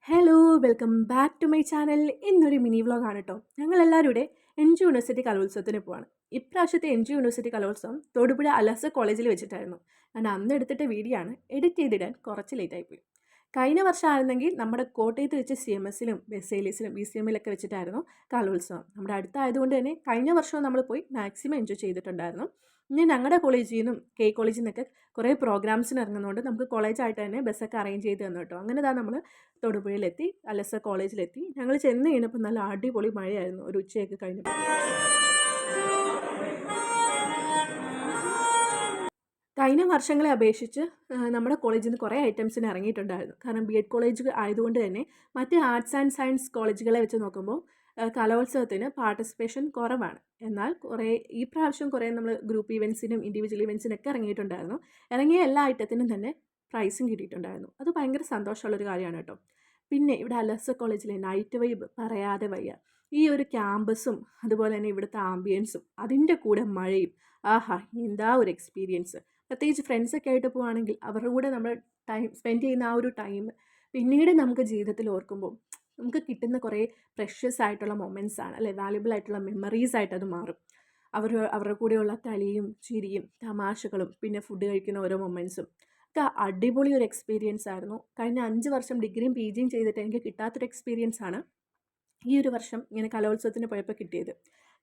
Hello welcome back to my channel. ഇന്നൊരു mini വ്ലോഗാണ് കേട്ടോ. ഞങ്ങളെല്ലാവരും കൂടെ എം ജി യൂണിവേഴ്സിറ്റി കലോത്സവത്തിന് പോവാണ്. ഇപ്രാവശ്യത്തെ എം ജി യൂണിവേഴ്സിറ്റി കലോത്സവം തൊടുപുഴ അലസ കോളേജിൽ വെച്ചിട്ടായിരുന്നു. ഞാൻ അന്ന് എടുത്തിട്ട വീഡിയോ ആണ്. എഡിറ്റ് ചെയ്തിടാൻ കുറച്ച് ലേറ്റായിപ്പോയി. കഴിഞ്ഞ വർഷമായിരുന്നെങ്കിൽ നമ്മുടെ കോട്ടയത്ത് വെച്ച് സി എം എസിലും ബെസേലീസിലും ബി സി എമ്മിലൊക്കെ വെച്ചിട്ടായിരുന്നു കലോത്സവം. നമ്മുടെ അടുത്തായതുകൊണ്ട് തന്നെ കഴിഞ്ഞ വർഷവും നമ്മൾ പോയി മാക്സിമം എൻജോയ് ചെയ്തിട്ടുണ്ടായിരുന്നു. ഇനി ഞങ്ങളുടെ കോളേജിൽ നിന്നും കോളേജിൽ നിന്നൊക്കെ കുറേ പ്രോഗ്രാംസിന് ഇറങ്ങുന്നതുകൊണ്ട് നമുക്ക് കോളേജായിട്ട് തന്നെ ബസ്സൊക്കെ അറേഞ്ച് ചെയ്ത് തന്നു കേട്ടോ. അങ്ങനെ നമ്മൾ തൊടുപുഴയിലെത്തി, അലസ കോളേജിലെത്തി. ഞങ്ങൾ ചെന്ന് കഴിഞ്ഞപ്പോൾ നല്ല അടിപൊളി മഴയായിരുന്നു ഒരു ഉച്ചയൊക്കെ കഴിഞ്ഞപ്പോൾ. കഴിഞ്ഞ വർഷങ്ങളെ അപേക്ഷിച്ച് നമ്മുടെ കോളേജിൽ നിന്ന് കുറേ ഐറ്റംസിന് ഇറങ്ങിയിട്ടുണ്ടായിരുന്നു. കാരണം ബി എഡ് കോളേജ് ആയതുകൊണ്ട് തന്നെ മറ്റ് ആർട്സ് ആൻഡ് സയൻസ് കോളേജുകളെ വെച്ച് നോക്കുമ്പോൾ കലോത്സവത്തിന് പാർട്ടിസിപ്പേഷൻ കുറവാണ്. എന്നാൽ ഈ പ്രാവശ്യം കുറേ നമ്മൾ ഗ്രൂപ്പ് ഇവൻറ്റ്സിനും ഇൻഡിവിജ്വൽ ഇവൻറ്റ്സിനൊക്കെ ഇറങ്ങിയിട്ടുണ്ടായിരുന്നു. ഇറങ്ങിയ എല്ലാ ഐറ്റത്തിനും തന്നെ പ്രൈസും കിട്ടിയിട്ടുണ്ടായിരുന്നു. അത് ഭയങ്കര സന്തോഷമുള്ളൊരു കാര്യമാണ് കേട്ടോ. പിന്നെ ഇവിടെ അലസ കോളേജിലെ നൈറ്റ് വൈബ് പറയാതെ വയ്യ. ഈ ഒരു ക്യാമ്പസും അതുപോലെ തന്നെ ഇവിടുത്തെ ആംബിയൻസും അതിൻ്റെ കൂടെ മഴയും, ആഹാ എന്താ ഒരു എക്സ്പീരിയൻസ്. പ്രത്യേകിച്ച് ഫ്രണ്ട്സൊക്കെ ആയിട്ട് പോവുകയാണെങ്കിൽ അവരുടെ കൂടെ നമ്മൾ ടൈം സ്പെൻഡ് ചെയ്യുന്ന ആ ഒരു ടൈം പിന്നീട് നമുക്ക് ജീവിതത്തിൽ ഓർക്കുമ്പോൾ നമുക്ക് കിട്ടുന്ന കുറേ പ്രഷ്യസ് ആയിട്ടുള്ള മൊമെൻറ്റ്സ് ആണ് അല്ലേ, വാല്യുബിൾ ആയിട്ടുള്ള മെമ്മറീസ് ആയിട്ട് അത് മാറും. അവരുടെ കൂടെയുള്ള കളിയും ചിരിയും തമാശകളും പിന്നെ ഫുഡ് കഴിക്കുന്ന ഓരോ മൊമെൻറ്റ്സും ഒക്കെ അടിപൊളി ഒരു എക്സ്പീരിയൻസ് ആയിരുന്നു. കഴിഞ്ഞ 5 വർഷം ഡിഗ്രിയും പി ജിയും ചെയ്തിട്ട് എനിക്ക് കിട്ടാത്തൊരു എക്സ്പീരിയൻസ് ആണ് ഈ ഒരു വർഷം ഇങ്ങനെ കലോത്സവത്തിന് പോയപ്പോൾ കിട്ടിയത്.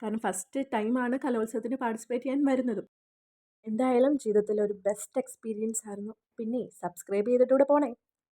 കാരണം ഫസ്റ്റ് ടൈമാണ് കലോത്സവത്തിന് പാർട്ടിസിപ്പേറ്റ് ചെയ്യാൻ വരുന്നതും. എന്തായാലും ജീവിതത്തിലെ ഒരു ബെസ്റ്റ് എക്സ്പീരിയൻസ് ആയിരുന്നു. പിന്നെ സബ്സ്ക്രൈബ് ചെയ്തിട്ടൂടെ പോണേ.